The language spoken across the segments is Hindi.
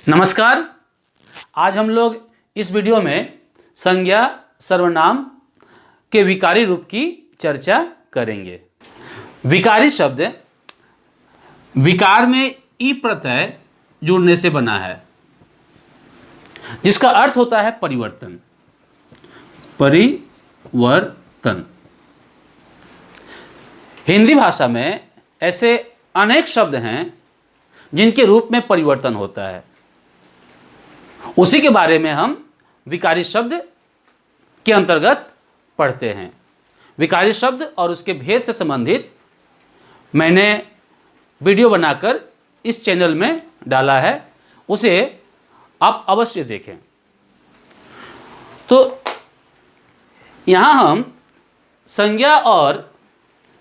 नमस्कार। आज हम लोग इस वीडियो में संज्ञा सर्वनाम के विकारी रूप की चर्चा करेंगे। विकारी शब्द विकार में ई प्रत्यय जुड़ने से बना है, जिसका अर्थ होता है परिवर्तन। परिवर्तन। हिंदी भाषा में ऐसे अनेक शब्द हैं जिनके रूप में परिवर्तन होता है। उसी के बारे में हम विकारी शब्द के अंतर्गत पढ़ते हैं। विकारी शब्द और उसके भेद से संबंधित मैंने वीडियो बनाकर इस चैनल में डाला है, उसे आप अवश्य देखें। तो यहाँ हम संज्ञा और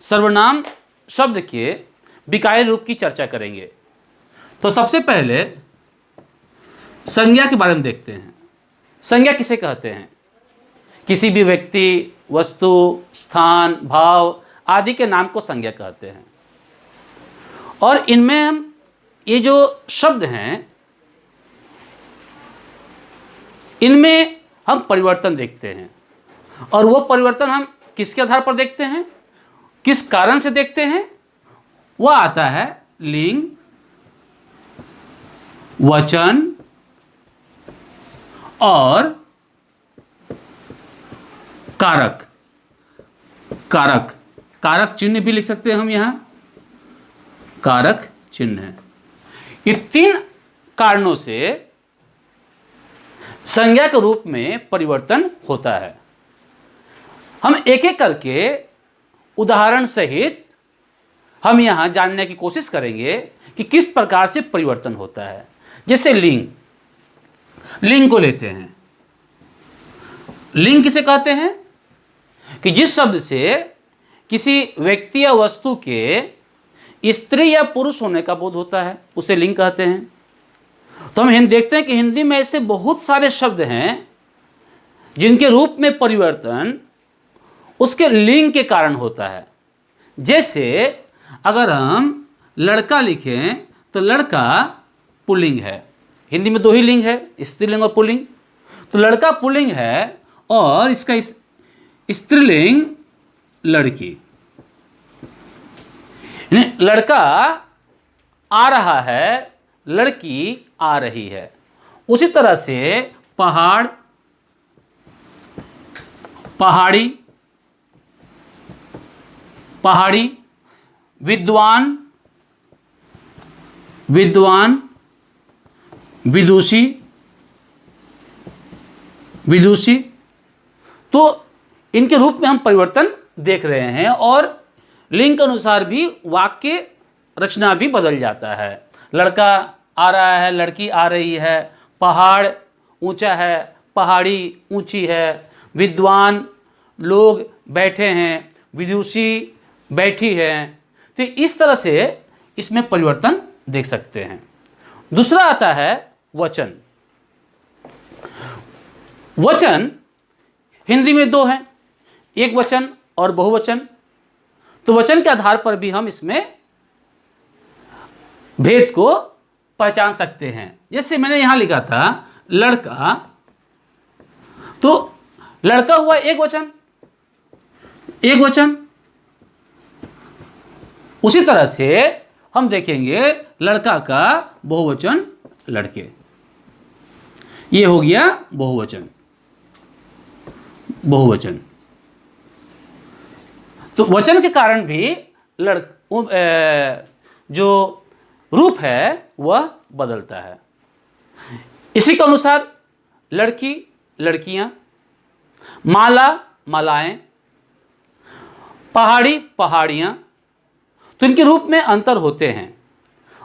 सर्वनाम शब्द के विकारी रूप की चर्चा करेंगे। तो सबसे पहले संज्ञा के बारे में देखते हैं। संज्ञा किसे कहते हैं? किसी भी व्यक्ति, वस्तु, स्थान, भाव आदि के नाम को संज्ञा कहते हैं। और इनमें हम ये जो शब्द हैं, इनमें हम परिवर्तन देखते हैं। और वो परिवर्तन हम किसके आधार पर देखते हैं, किस कारण से देखते हैं? वह आता है लिंग, वचन और कारक। कारक कारक चिन्ह भी लिख सकते हैं हम यहां, कारक चिन्ह है। ये तीन कारणों से संज्ञा के रूप में परिवर्तन होता है। हम एक एक करके उदाहरण सहित हम यहां जानने की कोशिश करेंगे कि किस प्रकार से परिवर्तन होता है। जैसे लिंग। लिंग को लेते हैं। लिंग किसे कहते हैं? कि जिस शब्द से किसी व्यक्ति या वस्तु के स्त्री या पुरुष होने का बोध होता है, उसे लिंग कहते हैं। तो हम देखते हैं कि हिंदी में ऐसे बहुत सारे शब्द हैं जिनके रूप में परिवर्तन उसके लिंग के कारण होता है। जैसे अगर हम लड़का लिखें तो लड़का पुल्लिंग है। हिंदी में दो ही लिंग है, स्त्रीलिंग और पुल्लिंग। तो लड़का पुल्लिंग है और इसका स्त्रीलिंग लड़की। लड़का आ रहा है, लड़की आ रही है। उसी तरह से पहाड़, पहाड़ी, पहाड़ी, विद्वान, विद्वान, विदुषी, विदुषी। तो इनके रूप में हम परिवर्तन देख रहे हैं। और लिंग के अनुसार भी वाक्य रचना भी बदल जाता है। लड़का आ रहा है, लड़की आ रही है, पहाड़ ऊंचा है, पहाड़ी ऊंची है, विद्वान लोग बैठे हैं, विदुषी बैठी है। तो इस तरह से इसमें परिवर्तन देख सकते हैं। दूसरा आता है वचन। वचन हिंदी में दो हैं, एक वचन और बहुवचन। तो वचन के आधार पर भी हम इसमें भेद को पहचान सकते हैं। जैसे मैंने यहां लिखा था लड़का, तो लड़का हुआ एक वचन, एक वचन। उसी तरह से हम देखेंगे लड़का का बहुवचन लड़के। ये हो गया बहुवचन, बहुवचन। तो वचन के कारण भी जो रूप है वह बदलता है। इसी के अनुसार लड़की, लड़कियां, माला, मालाएं, पहाड़ी, पहाड़ियां। तो इनके रूप में अंतर होते हैं।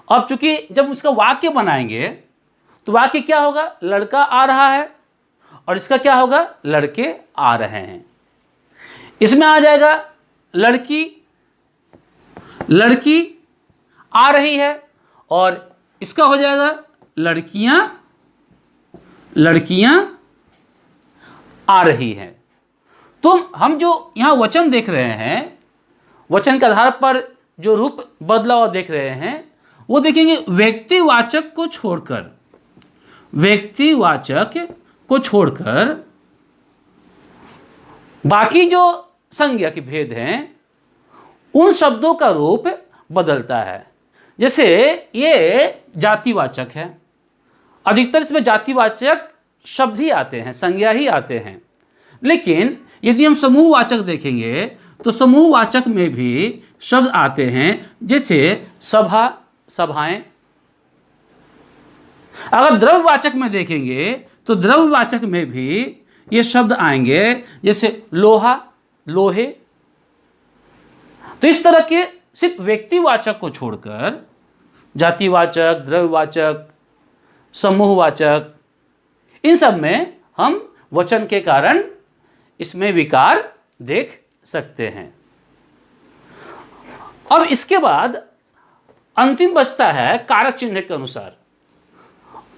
अब चूंकि जब उसका वाक्य बनाएंगे तो वाक्य क्या होगा? लड़का आ रहा है, और इसका क्या होगा? लड़के आ रहे हैं। इसमें आ जाएगा लड़की, लड़की आ रही है, और इसका हो जाएगा लड़कियां, लड़कियां आ रही हैं। तो हम जो यहाँ वचन देख रहे हैं, वचन के आधार पर जो रूप बदलाव देख रहे हैं, वो देखेंगे व्यक्तिवाचक को छोड़कर व्यक्तिवाचक को छोड़कर बाकी जो संज्ञा के भेद हैं उन शब्दों का रूप बदलता है। जैसे ये जातिवाचक है, अधिकतर इसमें जातिवाचक शब्द ही आते हैं, संज्ञा ही आते हैं। लेकिन यदि हम समूहवाचक देखेंगे तो समूहवाचक में भी शब्द आते हैं, जैसे सभा, सभाएं। अगर द्रव्यवाचक में देखेंगे तो द्रव्यवाचक में भी ये शब्द आएंगे, जैसे लोहा, लोहे। तो इस तरह के सिर्फ व्यक्तिवाचक को छोड़कर जातिवाचक, द्रव्यवाचक, समूहवाचक, इन सब में हम वचन के कारण इसमें विकार देख सकते हैं। अब इसके बाद अंतिम बचता है कारक चिन्ह के अनुसार।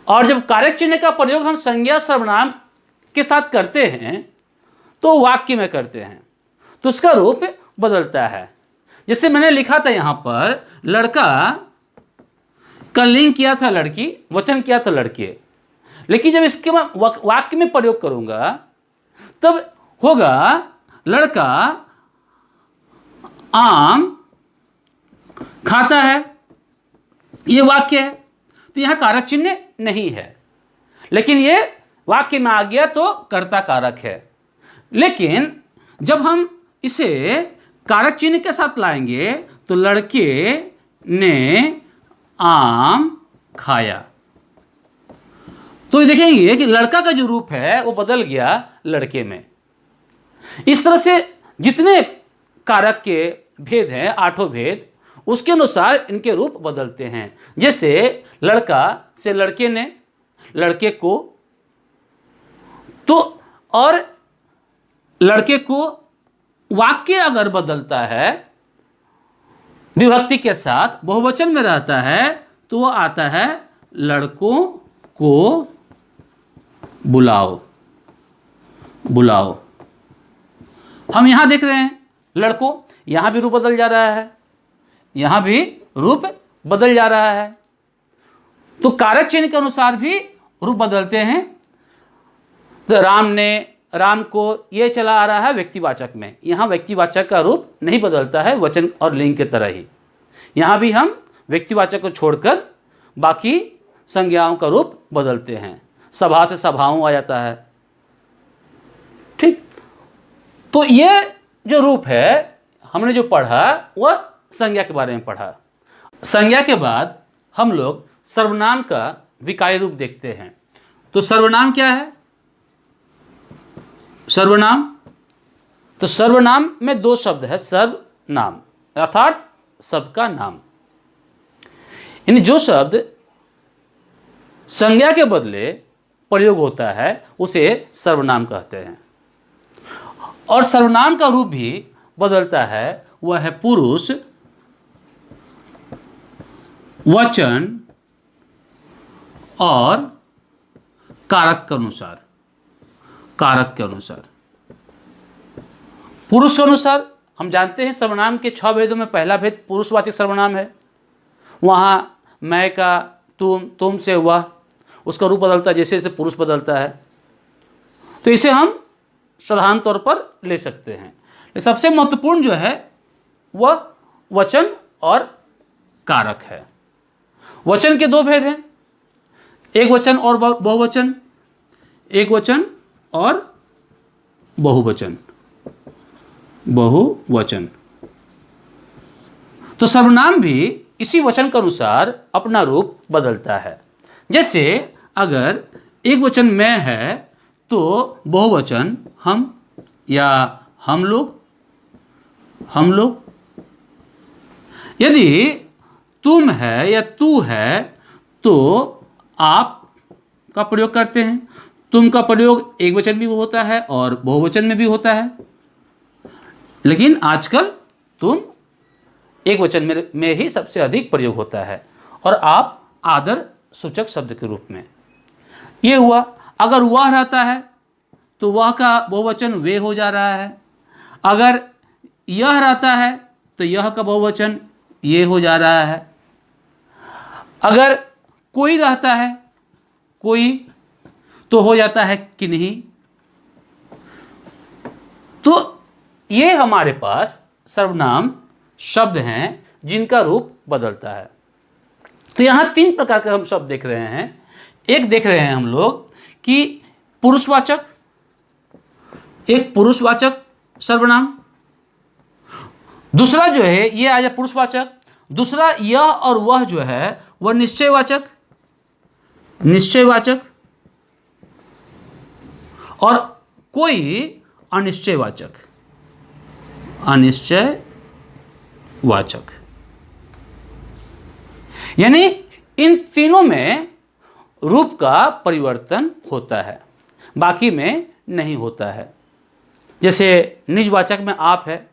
और जब कारक चिन्ह का प्रयोग हम संज्ञा सर्वनाम के साथ करते हैं तो वाक्य में करते हैं तो उसका रूप बदलता है। जैसे मैंने लिखा था यहां पर, लड़का का लिंग किया था लड़की, वचन किया था लड़के। लेकिन जब इसके मैं वाक्य में प्रयोग करूंगा तब होगा लड़का आम खाता है, ये वाक्य है, तो यहां कारक चिन्ह नहीं है। लेकिन ये वाक्य में आ गया तो कर्ता कारक है। लेकिन जब हम इसे कारक चिन्ह के साथ लाएंगे तो लड़के ने आम खाया, तो देखेंगे कि लड़का का जो रूप है वो बदल गया लड़के में। इस तरह से जितने कारक के भेद हैं, 8 भेद, उसके अनुसार इनके रूप बदलते हैं। जैसे लड़का से लड़के ने, लड़के को, तो और लड़के को वाक्य अगर बदलता है विभक्ति के साथ, बहुवचन में रहता है, तो वो आता है लड़कों को बुलाओ, बुलाओ। हम यहां देख रहे हैं लड़कों, यहां भी रूप बदल जा रहा है, यहां भी रूप बदल जा रहा है। तो कारक चिन्ह के अनुसार भी रूप बदलते हैं। तो राम ने, राम को, ये चला आ रहा है व्यक्तिवाचक में, यहां व्यक्तिवाचक का रूप नहीं बदलता है, वचन और लिंग के तरह ही। यहां भी हम व्यक्तिवाचक को छोड़कर बाकी संज्ञाओं का रूप बदलते हैं। सभा से सभाओं आ जाता है, ठीक। तो ये जो रूप है हमने जो पढ़ा वह संज्ञा के बारे में पढ़ा। संज्ञा के बाद हम लोग सर्वनाम का विकारी रूप देखते हैं। तो सर्वनाम क्या है? सर्वनाम, तो सर्वनाम में 2 शब्द है, सर्वनाम अर्थात सबका नाम। यानी जो शब्द संज्ञा के बदले प्रयोग होता है उसे सर्वनाम कहते हैं। और सर्वनाम का रूप भी बदलता है, वह है पुरुष, वचन और कारक के अनुसार। कारक के अनुसार, पुरुष के अनुसार हम जानते हैं सर्वनाम के 6 भेदों में पहला भेद पुरुषवाचक सर्वनाम है। वहाँ मैं का, तुम, तुम से वह, उसका रूप बदलता है जैसे जैसे पुरुष बदलता है। तो इसे हम साधारण तौर पर ले सकते हैं। सबसे महत्वपूर्ण जो है वह वचन और कारक है। वचन के 2 भेद हैं, एक वचन और बहुवचन, एक वचन और बहुवचन, बहुवचन। तो सर्वनाम भी इसी वचन के अनुसार अपना रूप बदलता है। जैसे अगर एक वचन मैं है तो बहुवचन हम या हम लोग, हम लोग। यदि तुम है या तू है तो आप का प्रयोग करते हैं। तुम का प्रयोग एक वचन भी होता है और बहुवचन में भी होता है, लेकिन आजकल तुम एक वचन में ही सबसे अधिक प्रयोग होता है और आप आदर सूचक शब्द के रूप में। ये हुआ। अगर वह रहता है तो वह का बहुवचन वे हो जा रहा है। अगर यह रहता है तो यह का बहुवचन ये हो जा रहा है। अगर कोई रहता है कोई, तो हो जाता है किन्हीं। तो ये हमारे पास सर्वनाम शब्द हैं जिनका रूप बदलता है। तो यहाँ 3 प्रकार के हम शब्द देख रहे हैं। एक देख रहे हैं हम लोग कि पुरुषवाचक, एक पुरुषवाचक सर्वनाम, दूसरा जो है ये आ जाए पुरुषवाचक, दूसरा यह और वह जो है वह निश्चयवाचक, निश्चयवाचक, और कोई अनिश्चयवाचक, अनिश्चयवाचक। यानी इन तीनों में रूप का परिवर्तन होता है, बाकी में नहीं होता है। जैसे निजवाचक में आप है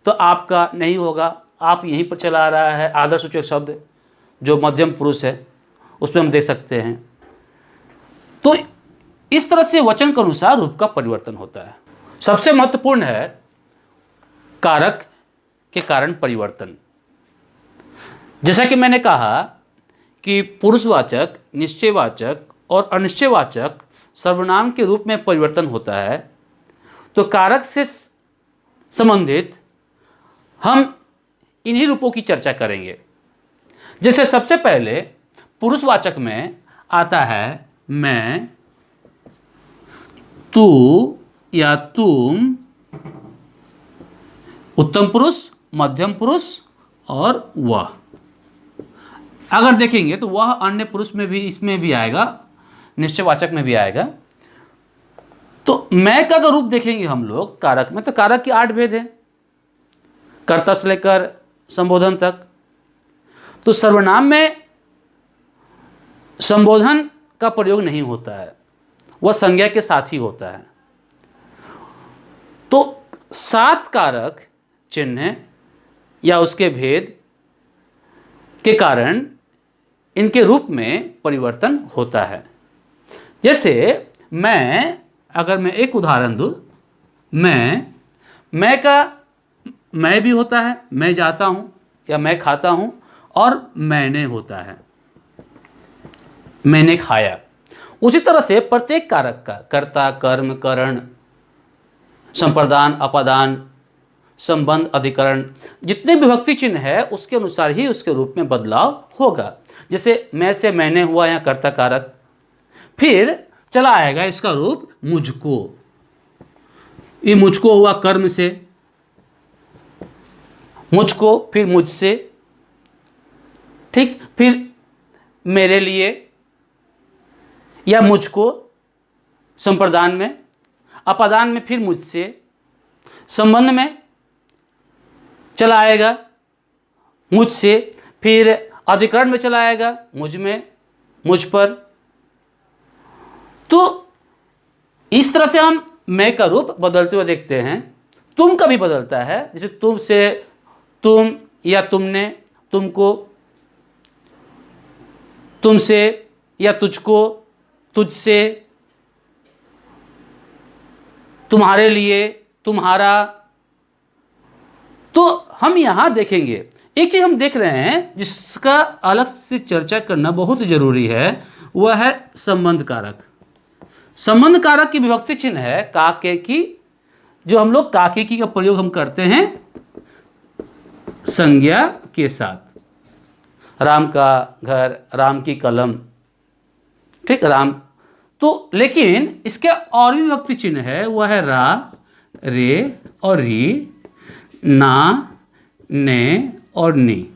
तो आपका नहीं होगा, आप यहीं पर चला आ रहा है। आदर्शसूचक शब्द जो मध्यम पुरुष है उसमें हम देख सकते हैं। तो इस तरह से वचन के अनुसार रूप का परिवर्तन होता है। सबसे महत्वपूर्ण है कारक के कारण परिवर्तन। जैसा कि मैंने कहा कि पुरुषवाचक, निश्चयवाचक और अनिश्चयवाचक सर्वनाम के रूप में परिवर्तन होता है, तो कारक से संबंधित हम इन्हीं रूपों की चर्चा करेंगे। जैसे सबसे पहले पुरुषवाचक में आता है मैं, तू या तुम, उत्तम पुरुष, मध्यम पुरुष और वह। अगर देखेंगे तो वह अन्य पुरुष में भी, इसमें भी आएगा, निश्चयवाचक में भी आएगा। तो मैं का अगर रूप देखेंगे हम लोग कारक में, तो कारक के 8 भेद हैं, कर्ता से लेकर संबोधन तक। तो सर्वनाम में संबोधन का प्रयोग नहीं होता है, वह संज्ञा के साथ ही होता है। तो 7 कारक चिन्ह या उसके भेद के कारण इनके रूप में परिवर्तन होता है। जैसे मैं, अगर मैं एक उदाहरण दूं, मैं का मैं भी होता है, मैं जाता हूं या मैं खाता हूं, और मैंने होता है, मैंने खाया। उसी तरह से प्रत्येक कारक का कर्ता, कर्म, करण, संप्रदान, अपादान, संबंध, अधिकरण, जितने विभक्ति चिन्ह है उसके अनुसार ही उसके रूप में बदलाव होगा। जैसे मैं से मैंने हुआ यहाँ कर्ता कारक, फिर चला आएगा इसका रूप मुझको, ये मुझको हुआ कर्म से, मुझको, फिर मुझसे, ठीक, फिर मेरे लिए या मुझको संप्रदान में, अपादान में फिर मुझसे, संबंध में चला आएगा मुझसे, फिर अधिकरण में चला आएगा मुझ में, मुझ पर। तो इस तरह से हम मैं का रूप बदलते हुए देखते हैं। तुम का भी बदलता है, जैसे तुम से तुम या तुमने, तुमको, तुमसे या तुझको, तुझसे, तुम्हारे लिए, तुम्हारा। तो हम यहाँ देखेंगे एक चीज़ हम देख रहे हैं जिसका अलग से चर्चा करना बहुत जरूरी है, वह है संबंध कारक। संबंध कारक की विभक्ति चिन्ह है काके की, जो हम लोग काके की का प्रयोग हम करते हैं संज्ञा के साथ। राम का घर, राम की कलम, ठीक, राम। तो लेकिन इसके और भी विभक्ति चिन्ह है, वह है रा, रे और री, ना, ने और नी।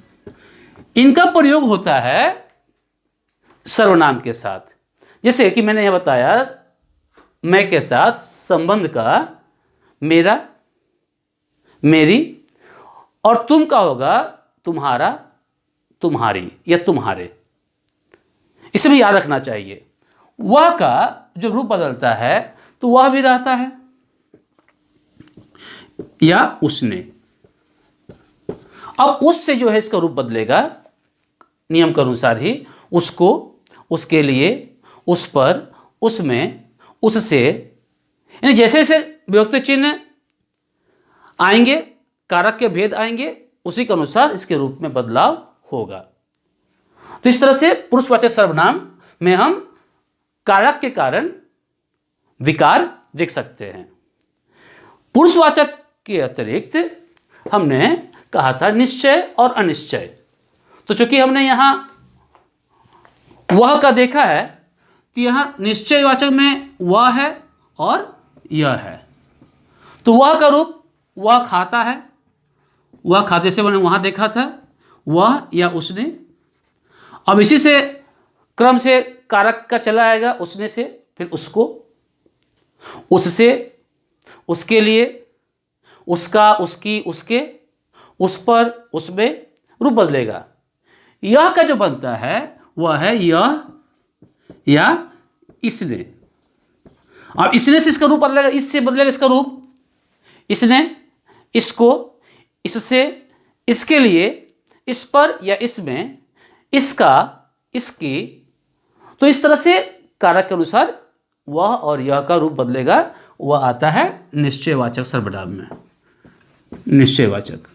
इनका प्रयोग होता है सर्वनाम के साथ। जैसे कि मैंने यह बताया, मैं के साथ संबंध का मेरा, मेरी, और तुम का होगा तुम्हारा, तुम्हारी या तुम्हारे। इसे भी याद रखना चाहिए। वह का जो रूप बदलता है तो वह भी रहता है, या उसने। अब उससे जो है इसका रूप बदलेगा नियम के अनुसार ही, उसको, उसके लिए, उस पर, उसमें, उससे। यानी जैसे जैसे विभक्ति चिन्ह आएंगे, कारक के भेद आएंगे, उसी के अनुसार इसके रूप में बदलाव होगा। तो इस तरह से पुरुषवाचक सर्वनाम में हम कारक के कारण विकार देख सकते हैं। पुरुषवाचक के अतिरिक्त हमने कहा था निश्चय और अनिश्चय। तो चूंकि हमने यहां वह का देखा है, तो यहां निश्चयवाचक में वह है और यह है। तो वह का रूप वह खाता है, वह खाते से मैंने वहां देखा था, वह या उसने। अब इसी से क्रम से कारक का चला आएगा, उसने से फिर उसको, उससे, उसके लिए, उसका, उसकी, उसके, उस पर, उसमें रूप बदलेगा। यह का जो बनता है वह है यह या इसने। अब इसने से इसका रूप बदलेगा, इससे बदलेगा इसका रूप, इसने, इसको, इससे, इसके लिए, इस पर या इसमें, इसका, इसकी। तो इस तरह से कारक के अनुसार वह और यह का रूप बदलेगा। वह आता है निश्चयवाचक सर्वनाम में। निश्चयवाचक।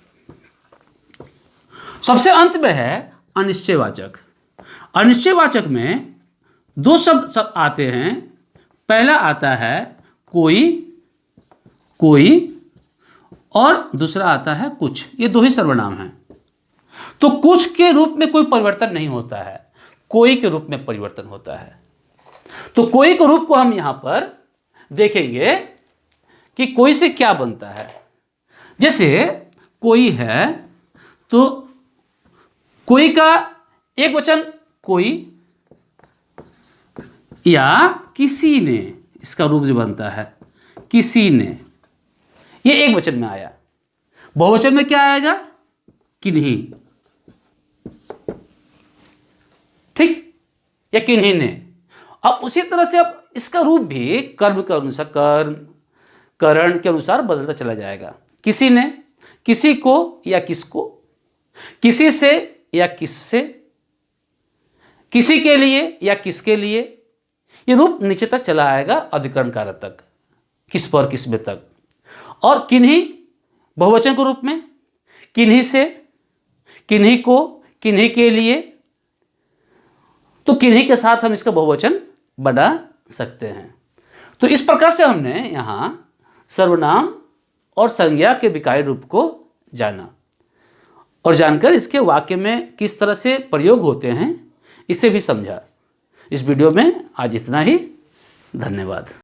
सबसे अंत में है अनिश्चयवाचक। अनिश्चयवाचक में दो शब्द आते हैं। पहला आता है कोई, कोई, और दूसरा आता है कुछ। ये दो ही सर्वनाम हैं। तो कुछ के रूप में कोई परिवर्तन नहीं होता है, कोई के रूप में परिवर्तन होता है। तो कोई के रूप को हम यहां पर देखेंगे कि कोई से क्या बनता है। जैसे कोई है तो कोई का एक वचन कोई या किसी ने, इसका रूप जो बनता है किसी ने, ये एक वचन में आया। बहुवचन में क्या आएगा? किन्हीं, ठीक, या किन्हीं ने। अब उसी तरह से अब इसका रूप भी कर्म के अनुसार, कर्म करण के अनुसार बदलता चला जाएगा। किसी ने, किसी को या किसको, किसी से या किससे, किसी के लिए या किसके लिए। ये रूप नीचे तक चला आएगा अधिकरण कारक तक, किस पर किस में तक। और किन्हीं बहुवचन के रूप में, किन्हीं से, किन्हीं को, किन्हीं के लिए। तो किन्हीं के साथ हम इसका बहुवचन बना सकते हैं। तो इस प्रकार से हमने यहाँ सर्वनाम और संज्ञा के विकारी रूप को जाना और जानकर इसके वाक्य में किस तरह से प्रयोग होते हैं इसे भी समझा। इस वीडियो में आज इतना ही। धन्यवाद।